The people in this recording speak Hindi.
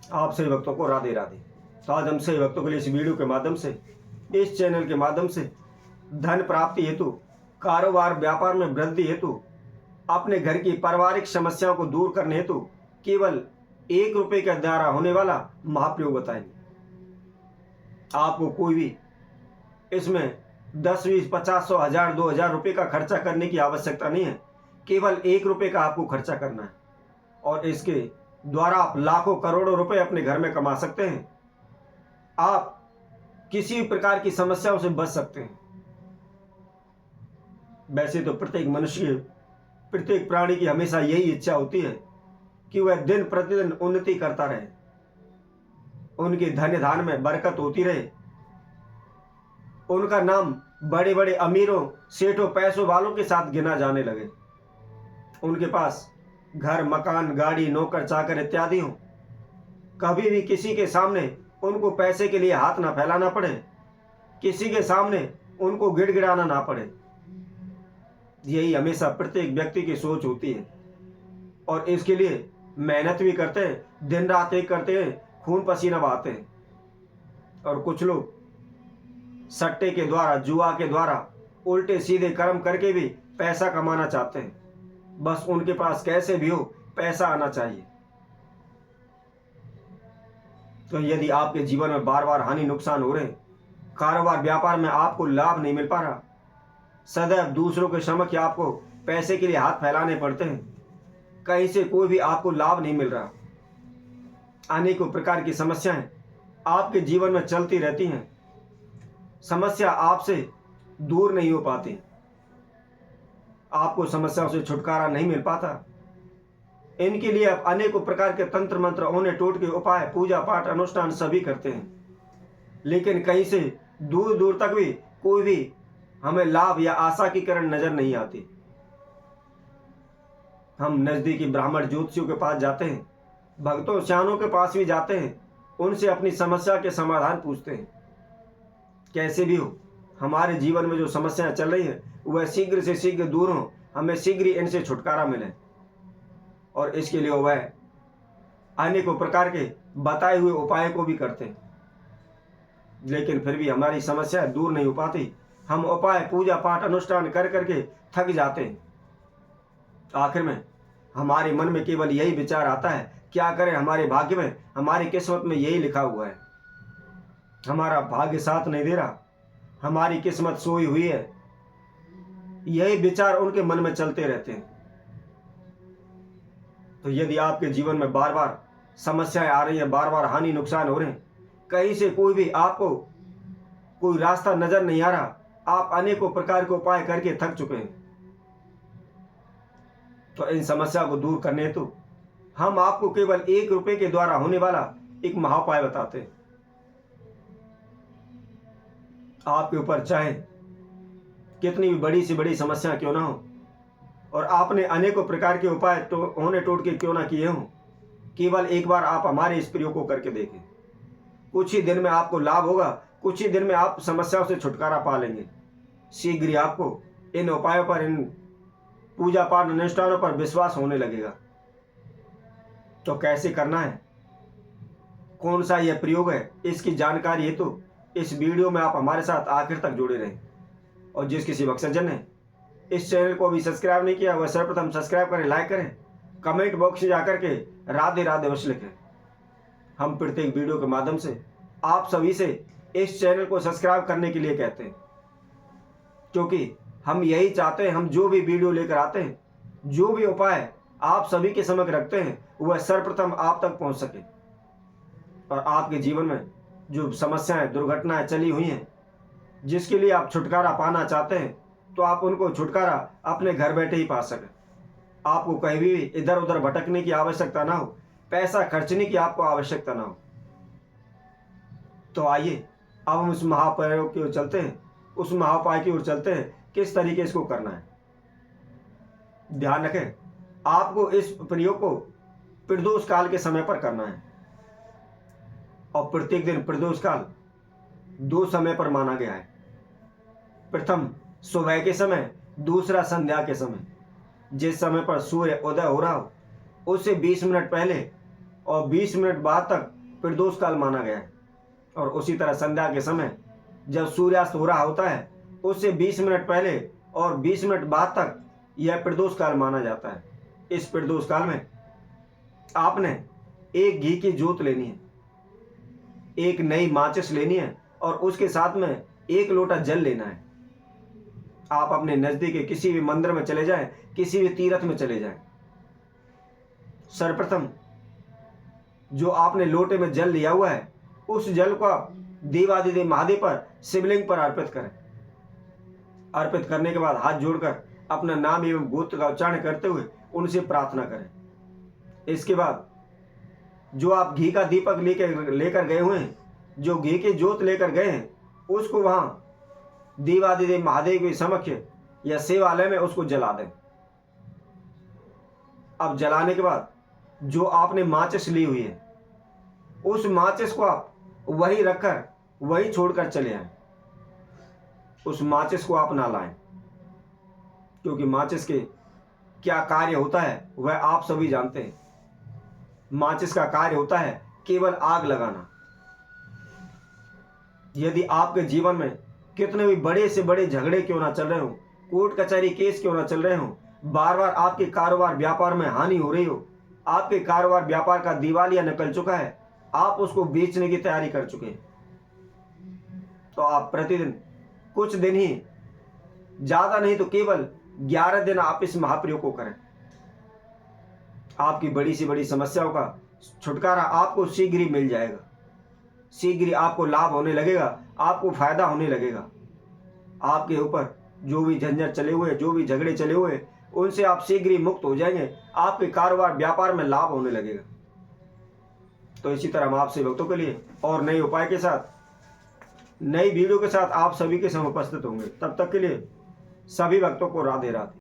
आप सभी भक्तों को राधे राधे। तो आज हम सभी भक्तों के लिए इस वीडियो के माध्यम से, इस चैनल के माध्यम से धन प्राप्ति हेतु, कारोबार व्यापार में वृद्धि हेतु, अपने घर की पारिवारिक समस्याओं को दूर करने हेतु केवल 1 रुपये के द्वारा होने वाला महाप्रयोग बताएंगे। आपको कोई भी इसमें 10, 20, 50, 100, 1000, 2000 रुपये का खर्चा करने की आवश्यकता नहीं है। केवल 1 रुपये का आपको खर्चा करना है और इसके द्वारा आप लाखों करोड़ों रुपए अपने घर में कमा सकते हैं। आप किसी भी प्रकार की समस्याओं से बच सकते हैं। वैसे तो प्रत्येक मनुष्य, प्रत्येक प्राणी की हमेशा यही इच्छा होती है कि वह दिन प्रतिदिन उन्नति करता रहे, उनके धन धान में बरकत होती रहे, उनका नाम बड़े बड़े अमीरों, सेठों, पैसों वालों के साथ गिना जाने लगे, उनके पास घर, मकान, गाड़ी, नौकर चाकर इत्यादि हो। कभी भी किसी के सामने उनको पैसे के लिए हाथ ना फैलाना पड़े, किसी के सामने उनको गिड़गिड़ाना ना पड़े। यही हमेशा प्रत्येक व्यक्ति की सोच होती है और इसके लिए मेहनत भी करते हैं, दिन रात एक करते हैं, खून पसीना बहाते हैं। और कुछ लोग सट्टे के द्वारा, जुआ के द्वारा उल्टे सीधे कर्म करके भी पैसा कमाना चाहते हैं। बस उनके पास कैसे भी हो पैसा आना चाहिए। तो यदि आपके जीवन में बार बार हानि नुकसान हो रहे, कारोबार व्यापार में आपको लाभ नहीं मिल पा रहा, सदैव दूसरों के समक्ष आपको पैसे के लिए हाथ फैलाने पड़ते हैं, कहीं से कोई भी आपको लाभ नहीं मिल रहा, अनेकों प्रकार की समस्याएं आपके जीवन में चलती रहती हैं, समस्या आपसे दूर नहीं हो पाती, आपको समस्याओं से छुटकारा नहीं मिल पाता। इनके लिए आप अनेकों प्रकार के तंत्र मंत्र, ओने टोटके, उपाय, पूजा पाठ, अनुष्ठान सभी करते हैं, लेकिन कहीं से दूर दूर तक भी कोई भी हमें लाभ या आशा की किरण नजर नहीं आती। हम नजदीकी ब्राह्मण ज्योतिषियों के पास जाते हैं, भक्तों श्यानों के पास भी जाते हैं, उनसे अपनी समस्या के समाधान पूछते हैं। कैसे भी हो हमारे जीवन में जो समस्याएं चल रही हैं वह शीघ्र से शीघ्र दूर हो, हमें शीघ्र ही इनसे छुटकारा मिले। और इसके लिए वह अनेकों प्रकार के बताए हुए उपायों को भी करते हैं, लेकिन फिर भी हमारी समस्या दूर नहीं हो पाती। हम उपाय, पूजा पाठ, अनुष्ठान कर करके थक जाते हैं। आखिर में हमारे मन में केवल यही विचार आता है, क्या करें, हमारे भाग्य में, हमारी किस्मत में यही लिखा हुआ है, हमारा भाग्य साथ नहीं दे रहा, हमारी किस्मत सोई हुई है। यही विचार उनके मन में चलते रहते हैं। तो यदि आपके जीवन में बार बार समस्याएं आ रही हैं, बार बार हानि नुकसान हो रहे हैं, कहीं से कोई भी आपको कोई रास्ता नजर नहीं आ रहा, आप अनेकों प्रकार के उपाय करके थक चुके हैं, तो इन समस्या को दूर करने हेतु हम आपको केवल 1 रुपये के द्वारा होने वाला एक महाउपाय बताते हैं। आपके ऊपर चाहे कितनी भी बड़ी से बड़ी समस्या क्यों ना हो और आपने अनेकों प्रकार के उपाय तो होने टोटके क्यों ना किए हों, केवल एक बार आप हमारे इस प्रयोग को करके देखें। कुछ ही दिन में आपको लाभ होगा, कुछ ही दिन में आप समस्याओं से छुटकारा पा लेंगे। शीघ्र ही आपको इन उपायों पर, इन पूजा पाठ अनुष्ठानों पर विश्वास होने लगेगा। तो कैसे करना है, कौन सा यह प्रयोग है, इसकी जानकारी हेतु इस वीडियो में आप हमारे साथ आखिर तक जुड़े रहें। और जिस किसी भक्तजन ने इस चैनल को अभी सब्सक्राइब नहीं किया वह सर्वप्रथम सब्सक्राइब करें, लाइक करें, कमेंट बॉक्स में जाकर के राधे राधे अवश्य लिखें। हम प्रत्येक वीडियो के माध्यम से आप सभी से इस चैनल को सब्सक्राइब करने के लिए कहते हैं, क्योंकि हम यही चाहते हैं, हम जो भी वीडियो लेकर आते हैं, जो भी उपाय आप सभी के समक्ष रखते हैं, वह सर्वप्रथम आप तक पहुंच सके और आपके जीवन में जो समस्याएं, दुर्घटनाएं चली हुई हैं, जिसके लिए आप छुटकारा पाना चाहते हैं, तो आप उनको छुटकारा अपने घर बैठे ही पा सकें। आपको कहीं भी इधर उधर भटकने की आवश्यकता ना हो, पैसा खर्चने की आपको आवश्यकता ना हो। तो आइए अब हम उस महाप्रयोग की ओर चलते हैं, उस महाउपाय की ओर चलते हैं, किस तरीके इसको करना है। ध्यान रखें, आपको इस प्रयोग को प्रदोष काल के समय पर करना है और प्रत्येक दिन प्रदोष काल 2 समय पर माना गया है। प्रथम सुबह के समय, दूसरा संध्या के समय। जिस समय पर सूर्य उदय हो रहा हो उससे 20 मिनट पहले और 20 मिनट बाद तक प्रदोष काल माना गया है। और उसी तरह संध्या के समय जब सूर्यास्त हो रहा होता है उससे 20 मिनट पहले और 20 मिनट बाद तक यह प्रदोष काल माना जाता है। इस प्रदोष काल में आपने एक घी की जोत लेनी है, एक नई माचिस लेनी है और उसके साथ में 1 लोटा जल लेना है। आप अपने नजदीक के किसी भी मंदिर में चले जाएं, किसी भी तीर्थ में चले जाएं। सर्वप्रथम जो आपने लोटे में जल लिया हुआ है उस जल को आप देवादिदेव महादेव पर शिवलिंग पर अर्पित करें। अर्पित करने के बाद हाथ जोड़कर अपना नाम एवं गोत्र का उच्चारण करते हुए उनसे प्रार्थना करें। इसके बाद जो आप घी का दीपक लेकर गए हुए हैं, जो घी की जोत लेकर गए हैं, उसको वहां देवादिदेव महादेव के समक्ष या सेवालय में उसको जला दें। अब जलाने के बाद जो आपने माचिस ली हुई है उस माचिस को आप वहीं रखकर वहीं छोड़कर चले आए। उस माचिस को आप ना लाएं, क्योंकि माचिस के क्या कार्य होता है वह आप सभी जानते हैं। माचिस का कार्य होता है केवल आग लगाना। यदि आपके जीवन में कितने भी बड़े से बड़े झगड़े क्यों ना चल रहे हो, कोर्ट कचहरी केस क्यों ना चल रहे हो, बार बार आपके कारोबार व्यापार में हानि हो रही हो, आपके कारोबार व्यापार का दिवालिया निकल चुका है, आप उसको बेचने की तैयारी कर चुके हैं, तो आप प्रतिदिन कुछ दिन ही, ज्यादा नहीं तो केवल 11 दिन आप इस महाप्रयोग को करें। आपकी बड़ी से बड़ी समस्याओं का छुटकारा आपको शीघ्र ही मिल जाएगा। शीघ्र ही आपको लाभ होने लगेगा, आपको फायदा होने लगेगा। आपके ऊपर जो भी झंझट चले हुए, जो भी झगड़े चले हुए, उनसे आप शीघ्र ही मुक्त हो जाएंगे। आपके कारोबार व्यापार में लाभ होने लगेगा। तो इसी तरह हम आपसे भक्तों के लिए और नए उपाय के साथ, नई वीडियो के साथ आप सभी के सामने उपस्थित होंगे। तब तक के लिए सभी भक्तों को राधे राधे।